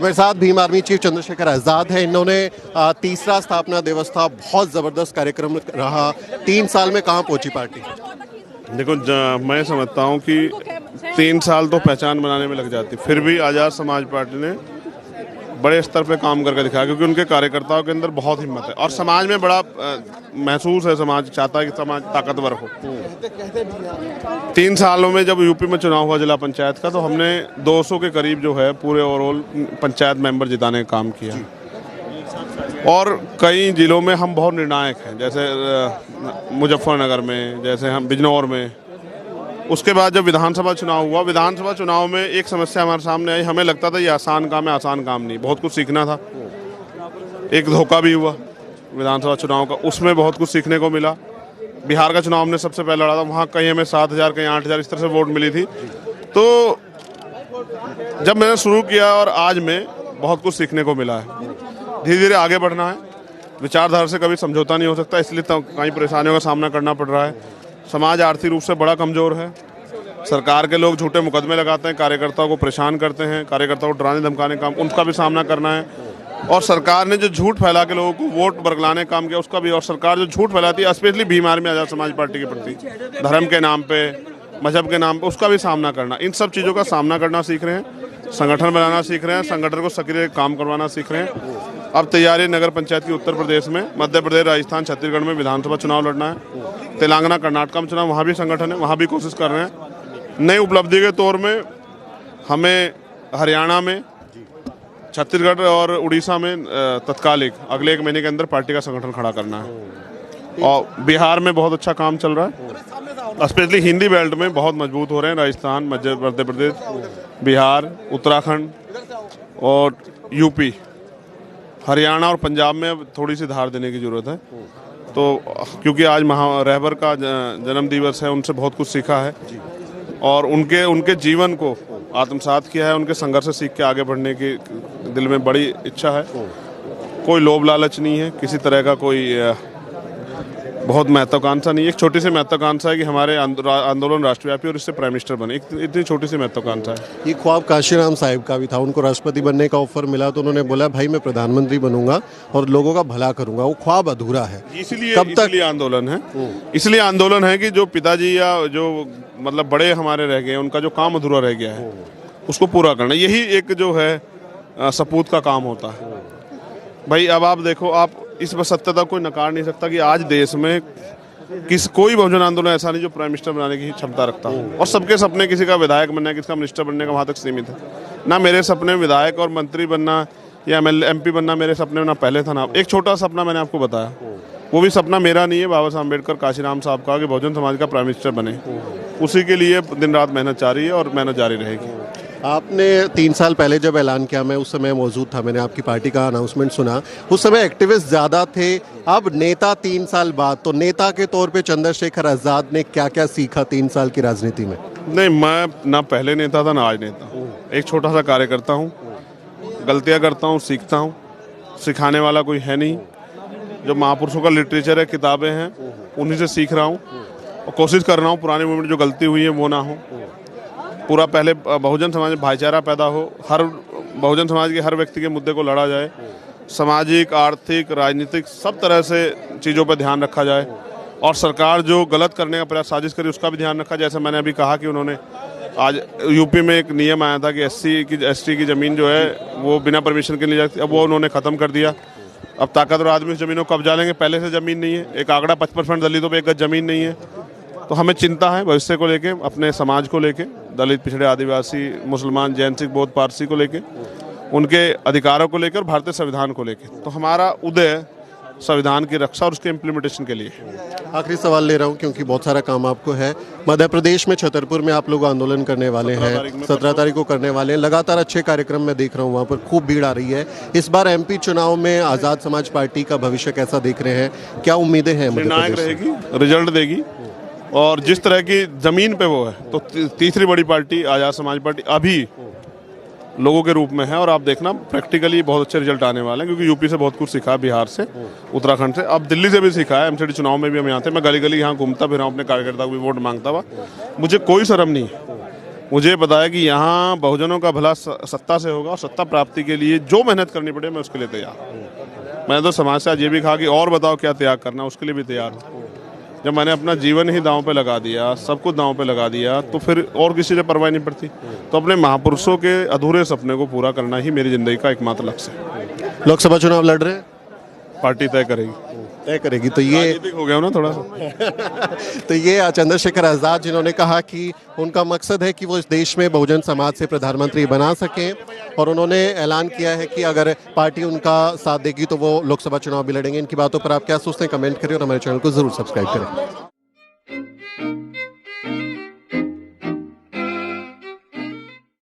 तो मेरे साथ भीम आर्मी चीफ चंद्रशेखर आजाद है। इन्होंने तीसरा स्थापना दिवस था, बहुत जबरदस्त कार्यक्रम रहा। 3 साल में कहाँ पहुंची पार्टी? देखो, मैं समझता हूँ कि 3 साल तो पहचान बनाने में लग जाती, फिर भी आज़ाद समाज पार्टी ने बड़े स्तर पे काम करके दिखाया, क्योंकि उनके कार्यकर्ताओं के अंदर बहुत हिम्मत है और समाज में बड़ा महसूस है, समाज चाहता है कि समाज ताकतवर हो। 3 सालों में जब यूपी में चुनाव हुआ जिला पंचायत का, तो हमने 200 के करीब जो है पूरे ओवरऑल पंचायत मेंबर जिताने का काम किया और कई जिलों में हम बहुत निर्णायक हैं, जैसे मुजफ्फरनगर में, जैसे हम बिजनौर में। उसके बाद जब विधानसभा चुनाव हुआ, विधानसभा चुनाव में एक समस्या हमारे सामने आई। हमें लगता था ये आसान काम है, आसान काम नहीं, बहुत कुछ सीखना था। एक धोखा भी हुआ विधानसभा चुनाव का, उसमें बहुत कुछ सीखने को मिला। बिहार का चुनाव हमने सबसे पहले लड़ा था, वहाँ कहीं हमें 7,000 कहीं 8,000 इस तरह से वोट मिली थी। तो जब मैंने शुरू किया और आज में बहुत कुछ सीखने को मिला है। धीरे धीरे आगे बढ़ना है, विचारधारा से कभी समझौता नहीं हो सकता, इसलिए तो कई परेशानियों का सामना करना पड़ रहा है। समाज आर्थिक रूप से बड़ा कमज़ोर है, सरकार के लोग झूठे मुकदमे लगाते हैं, कार्यकर्ताओं को परेशान करते हैं, कार्यकर्ताओं को डराने धमकाने का, उनका भी सामना करना है। और सरकार ने जो झूठ फैला के लोगों को वोट बरगलाने काम किया, उसका भी। और सरकार जो झूठ फैलाती है, स्पेशली भीम आर्मी आज़ाद समाज पार्टी के प्रति, धर्म के नाम पे, मजहब के नाम पे, उसका भी सामना करना। इन सब चीज़ों का सामना करना सीख रहे हैं, संगठन बनाना सीख रहे हैं, संगठन को सक्रिय काम करवाना सीख रहे हैं। अब तैयारी नगर पंचायत की उत्तर प्रदेश में, मध्य प्रदेश, राजस्थान, छत्तीसगढ़ में विधानसभा चुनाव लड़ना है। तेलंगाना, कर्नाटक में चुनाव, वहाँ भी संगठन है, वहाँ भी कोशिश कर रहे हैं। नई उपलब्धि के तौर में हमें हरियाणा में, छत्तीसगढ़ और उड़ीसा में तत्कालिक अगले 1 महीने के अंदर पार्टी का संगठन खड़ा करना है। और बिहार में बहुत अच्छा काम चल रहा है, स्पेशली हिंदी बेल्ट में बहुत मजबूत हो रहे हैं। राजस्थान, मध्य प्रदेश, बिहार, उत्तराखंड और यूपी, हरियाणा और पंजाब में थोड़ी सी धार देने की ज़रूरत है। तो क्योंकि आज रहबर का जन्म दिवस है, उनसे बहुत कुछ सीखा है और उनके जीवन को आत्मसात किया है। उनके संघर्ष से सीख के आगे बढ़ने की दिल में बड़ी इच्छा है। कोई लोभ लालच नहीं है, किसी तरह का कोई बहुत महत्वाकांक्षा नहीं है। एक छोटी सी महत्वाकांक्षा है कि हमारे आंदोलन राष्ट्रव्यापी और इससे प्राइम मिनिस्टर बने, इतनी छोटी सी महत्वाकांक्षा है। ये ख्वाब काशीराम साहिब का भी था, उनको राष्ट्रपति बनने का ऑफर मिला तो उन्होंने बोला भाई मैं प्रधानमंत्री बनूंगा और लोगों का भला करूंगा। वो ख्वाब अधूरा है, इसलिए आंदोलन है। इसलिए आंदोलन है कि जो पिताजी या जो मतलब बड़े हमारे रह गए, उनका जो काम अधूरा रह गया है, उसको पूरा करना, यही एक जो है सपूत का काम होता है। भाई अब आप देखो, आप इस सत्यता कोई नकार नहीं सकता कि आज देश में कोई बहुजन आंदोलन ऐसा नहीं जो प्राइम मिनिस्टर बनाने की क्षमता रखता हो। और सबके सपने किसी का विधायक बनना है, किसी का मिनिस्टर बनने का वहाँ तक सीमित है। ना मेरे सपने विधायक और मंत्री बनना या MP बनना मेरे सपने में ना पहले था ना। एक छोटा सपना मैंने आपको बताया, वो भी सपना मेरा नहीं है, बाबा साहब अम्बेडकर, काशीराम साहब का, कि बहुजन समाज का प्राइम मिनिस्टर बने। उसी के लिए दिन रात मेहनत जारी है और मेहनत जारी रहेगी। आपने 3 साल पहले जब ऐलान किया, मैं उस समय मौजूद था, मैंने आपकी पार्टी का अनाउंसमेंट सुना। उस समय एक्टिविस्ट ज़्यादा थे, अब नेता 3 साल बाद, तो नेता के तौर पे चंद्रशेखर आजाद ने क्या क्या सीखा 3 साल की राजनीति में? नहीं, मैं ना पहले नेता था ना आज नेता हूँ। एक छोटा सा कार्यकर्ता हूँ, गलतियाँ करता हूँ, सीखता हूँ, सिखाने वाला कोई है नहीं। जो महापुरुषों का लिटरेचर है, किताबें हैं, उन्हीं से सीख रहा हूँ और कोशिश कर रहा हूँ पुराने मूवमेंट जो गलती हुई है वो ना हो। पूरा पहले बहुजन समाज में भाईचारा पैदा हो, हर बहुजन समाज के हर व्यक्ति के मुद्दे को लड़ा जाए, सामाजिक, आर्थिक, राजनीतिक सब तरह से चीज़ों पर ध्यान रखा जाए और सरकार जो गलत करने का प्रयास साजिश करे उसका भी ध्यान रखा। जैसे मैंने अभी कहा कि उन्होंने आज यूपी में एक नियम आया था कि ST की ज़मीन जो है वो बिना परमिशन के ली जाती, अब वो उन्होंने ख़त्म कर दिया। अब ताकतवर आदमी उस ज़मीनों को कब्जा लेंगे, पहले से ज़मीन नहीं है। एक आंकड़ा 55% दलितों पर 1 गज ज़मीन नहीं है। तो हमें चिंता है भविष्य को लेके, अपने समाज को लेके, दलित, पिछड़े, आदिवासी, मुसलमान, जैन, सिख, बौद्ध, पारसी को लेके, उनके अधिकारों को लेकर, भारतीय संविधान को लेके। तो हमारा उदय संविधान की रक्षा और उसके इम्प्लीमेंटेशन के लिए। आखिरी सवाल ले रहा हूं क्योंकि बहुत सारा काम आपको है। मध्य प्रदेश में छतरपुर में आप लोग आंदोलन करने वाले हैं, 17 तारीख को करने वाले हैं। लगातार अच्छे कार्यक्रम मैं देख रहा हूं, वहां पर खूब भीड़ आ रही है। इस बार MP चुनाव में आज़ाद समाज पार्टी का भविष्य कैसा देख रहे हैं, क्या उम्मीदें हैं? निर्णायक रहेगी, रिजल्ट देगी और जिस तरह की जमीन पे वो है, तो तीसरी बड़ी पार्टी आज़ाद समाज पार्टी अभी लोगों के रूप में है। और आप देखना प्रैक्टिकली बहुत अच्छे रिजल्ट आने वाले हैं, क्योंकि यूपी से बहुत कुछ सीखा है, बिहार से, उत्तराखंड से, अब दिल्ली से भी सीखा है। MCD चुनाव में भी हम यहाँ थे, मैं गली गली यहाँ घूमता फिर अपने कार्यकर्ता को भी वोट मांगता हुआ। मुझे कोई शर्म नहीं मुझे पता है कि यहाँ बहुजनों का भला सत्ता से होगा और सत्ता प्राप्ति के लिए जो मेहनत करनी पड़े मैं उसके लिए तैयार हूँ। मैंने तो समाज से आज ये भी कहा कि और बताओ क्या त्याग करना, उसके लिए भी तैयार हूँ। जब मैंने अपना जीवन ही दांव पे लगा दिया, सब कुछ दांव पे लगा दिया, तो फिर और किसी से परवाह नहीं पड़ती। तो अपने महापुरुषों के अधूरे सपने को पूरा करना ही मेरी जिंदगी का एकमात्र लक्ष्य है। लोकसभा चुनाव लड़ रहे हैं, पार्टी तय करेगी। तय करेगी। तो ये राजनीतिक हो गया हूं ना थोड़ा सा। तो ये चंद्रशेखर आजाद जिन्होंने कहा कि उनका मकसद है कि वो इस देश में बहुजन समाज से प्रधानमंत्री बना सकें, और उन्होंने ऐलान किया है कि अगर पार्टी उनका साथ देगी तो वो लोकसभा चुनाव भी लड़ेंगे। इनकी बातों पर आप क्या सोचते हैं, कमेंट करें और हमारे चैनल को जरूर सब्सक्राइब करें।